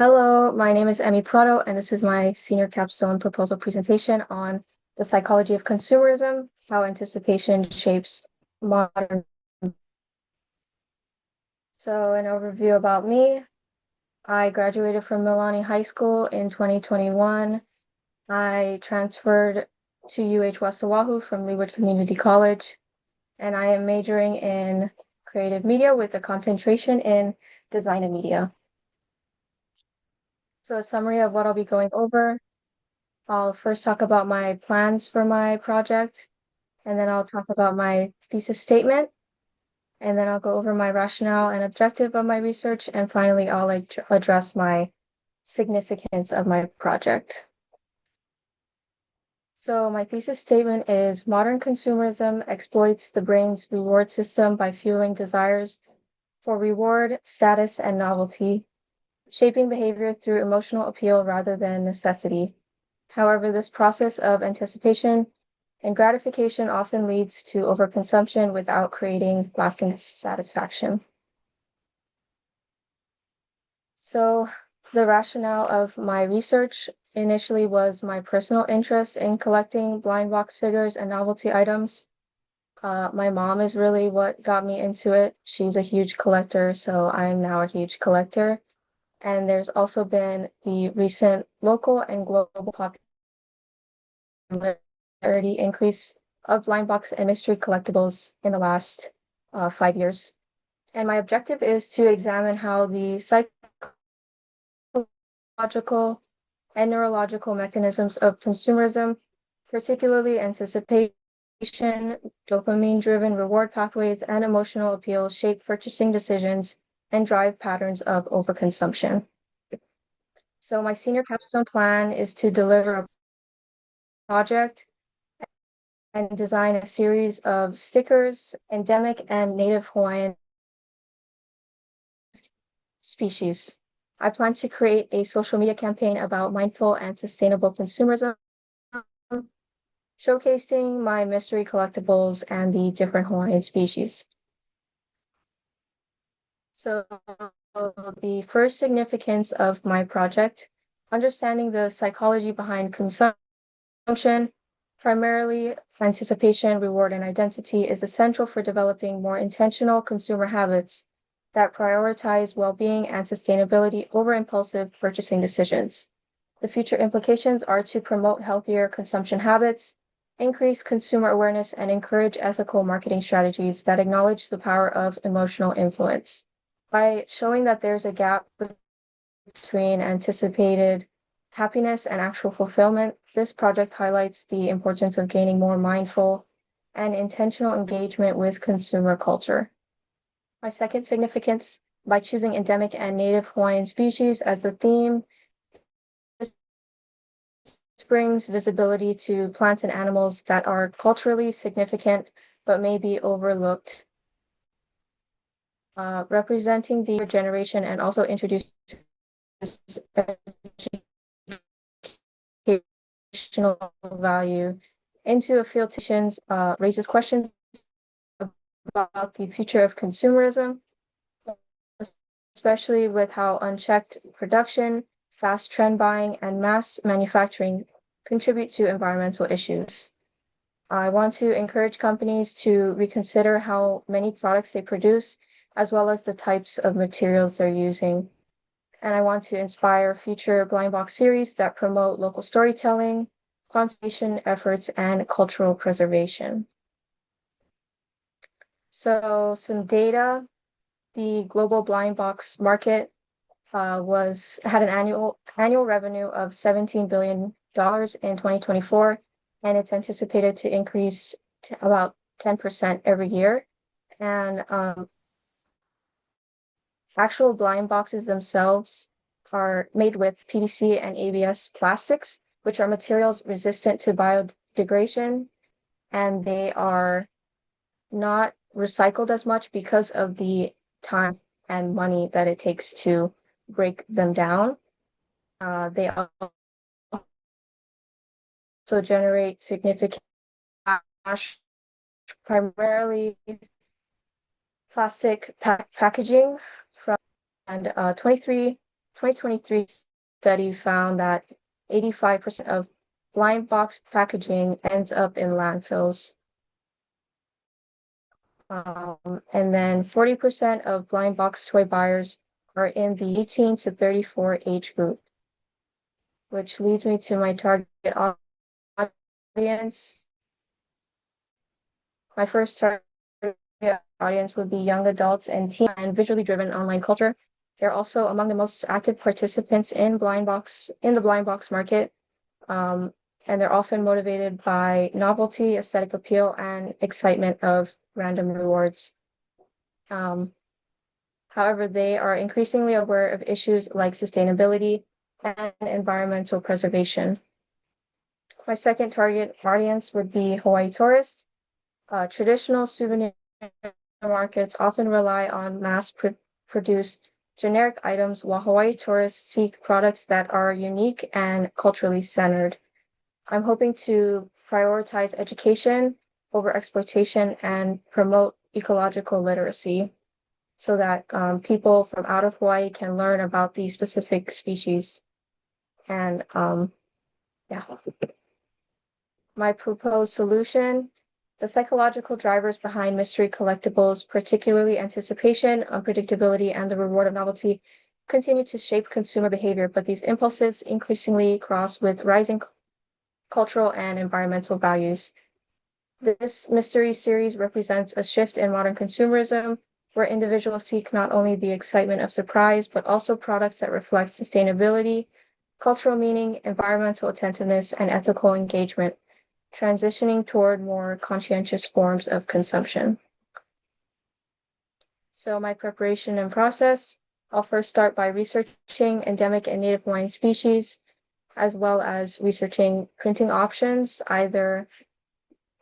Hello, my name is Emmy Prado, and this is my senior capstone proposal presentation on the psychology of consumerism, how anticipation shapes modern. So, an overview about me. I graduated from Milani High School in 2021. I transferred to UH West Oahu from Leeward Community College, and I am majoring in creative media with a concentration in design and media. So, a summary of what I'll be going over. I'll first talk about my plans for my project, and then I'll talk about my thesis statement, and then I'll go over my rationale and objective of my research, and finally I'll address my significance of my project. So my thesis statement is modern consumerism exploits the brain's reward system by fueling desires for reward, status, and novelty, shaping behavior through emotional appeal rather than necessity. However, this process of anticipation and gratification often leads to overconsumption without creating lasting satisfaction. So, the rationale of my research initially was my personal interest in collecting blind box figures and novelty items. My mom is really what got me into it. She's a huge collector, so I'm now a huge collector. And there's also been the recent local and global popularity increase of blind box and mystery collectibles in the last 5 years. And my objective is to examine how the psychological and neurological mechanisms of consumerism, particularly anticipation, dopamine-driven reward pathways, and emotional appeal, shape purchasing decisions and drive patterns of overconsumption. So my senior capstone plan is to deliver a project and design a series of stickers, endemic and native Hawaiian species. I plan to create a social media campaign about mindful and sustainable consumerism, showcasing my mystery collectibles and the different Hawaiian species. So the first significance of my project, understanding the psychology behind consumption, primarily anticipation, reward, and identity, is essential for developing more intentional consumer habits that prioritize well-being and sustainability over impulsive purchasing decisions. The future implications are to promote healthier consumption habits, increase consumer awareness, and encourage ethical marketing strategies that acknowledge the power of emotional influence. By showing that there's a gap between anticipated happiness and actual fulfillment, this project highlights the importance of gaining more mindful and intentional engagement with consumer culture. My second significance, by choosing endemic and native Hawaiian species as the theme, this brings visibility to plants and animals that are culturally significant but may be overlooked, representing the generation and also introduces educational value into a field raises questions about the future of consumerism, especially with how unchecked production, fast trend buying, and mass manufacturing contribute to environmental issues. I want to encourage companies to reconsider how many products they produce, as well as the types of materials they're using. And I want to inspire future blind box series that promote local storytelling, conservation efforts, and cultural preservation. So some data, the global blind box market had an annual revenue of $17 billion in 2024, and it's anticipated to increase to about 10% every year. And actual blind boxes themselves are made with PVC and ABS plastics, which are materials resistant to biodegradation, and they are not recycled as much because of the time and money that it takes to break them down. They also generate significant cash, primarily plastic packaging from, and 23 2023 study found that 85% of blind box packaging ends up in landfills. And then 40% of blind box toy buyers are in the 18 to 34 age group, which leads me to my target audience. My first target audience would be young adults and teens and visually driven online culture. They're also among the most active participants in the blind box market. And they're often motivated by novelty, aesthetic appeal, and excitement of random rewards. However, they are increasingly aware of issues like sustainability and environmental preservation. My second target audience would be Hawaii tourists. Traditional souvenir markets often rely on mass-produced generic items, while Hawaii tourists seek products that are unique and culturally centered. I'm hoping to prioritize education over exploitation and promote ecological literacy so that people from out of Hawaii can learn about these specific species. And yeah. My proposed solution: the psychological drivers behind mystery collectibles, particularly anticipation, unpredictability, and the reward of novelty, continue to shape consumer behavior, but these impulses increasingly cross with rising cultural and environmental values. This mystery series represents a shift in modern consumerism, where individuals seek not only the excitement of surprise, but also products that reflect sustainability, cultural meaning, environmental attentiveness, and ethical engagement, transitioning toward more conscientious forms of consumption. So my preparation and process: I'll first start by researching endemic and native Hawaiian species, as well as researching printing options, either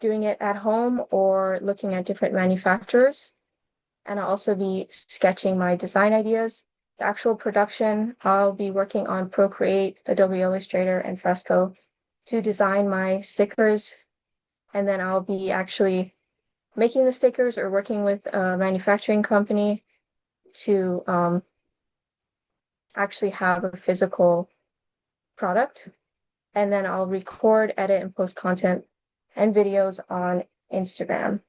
doing it at home or looking at different manufacturers. And I'll also be sketching my design ideas. The actual production, I'll be working on Procreate, Adobe Illustrator, and Fresco to design my stickers. And then I'll be actually making the stickers or working with a manufacturing company to actually have a physical product. And then I'll record, edit, and post content and videos on Instagram.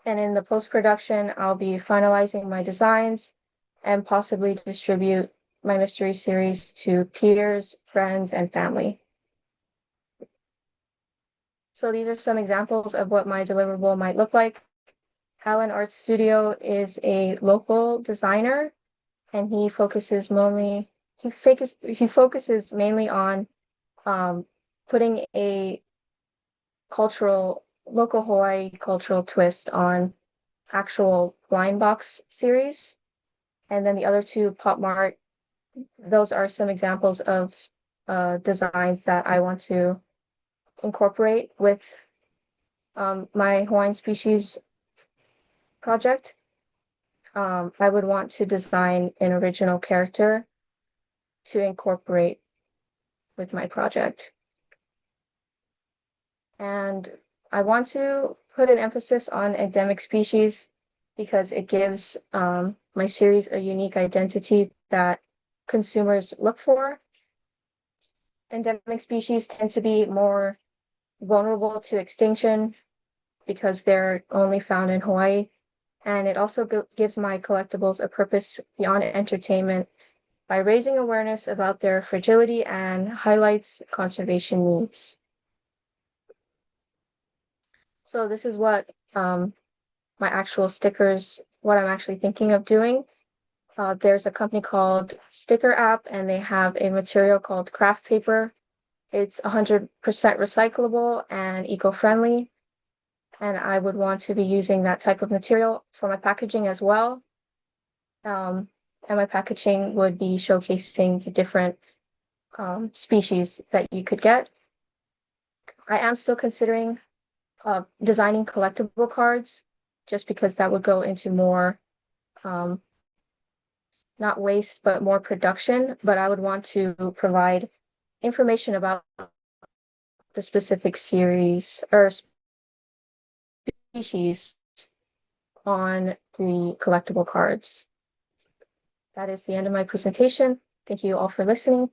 And in the post-production, I'll be finalizing my designs and possibly distribute my mystery series to peers, friends, and family. So these are some examples of what my deliverable might look like. Alan Art Studio is a local designer, and he focuses mainly on putting a local Hawaii cultural twist on actual blind box series. And then the other two, Pop Mart, those are some examples of designs that I want to incorporate with my Hawaiian species project. I would want to design an original character to incorporate with my project. And I want to put an emphasis on endemic species because it gives my series a unique identity that consumers look for. Endemic species tend to be more vulnerable to extinction because they're only found in Hawaii. And it also gives my collectibles a purpose beyond entertainment by raising awareness about their fragility and highlights conservation needs. So this is what my actual stickers, what I'm actually thinking of doing. There's a company called Sticker App, and they have a material called craft paper. It's 100% recyclable and eco-friendly. And I would want to be using that type of material for my packaging as well. And my packaging would be showcasing the different species that you could get. I am still considering designing collectible cards, just because that would go into more, not waste, but more production. But I would want to provide information about the specific series or species on the collectible cards. That is the end of my presentation. Thank you all for listening.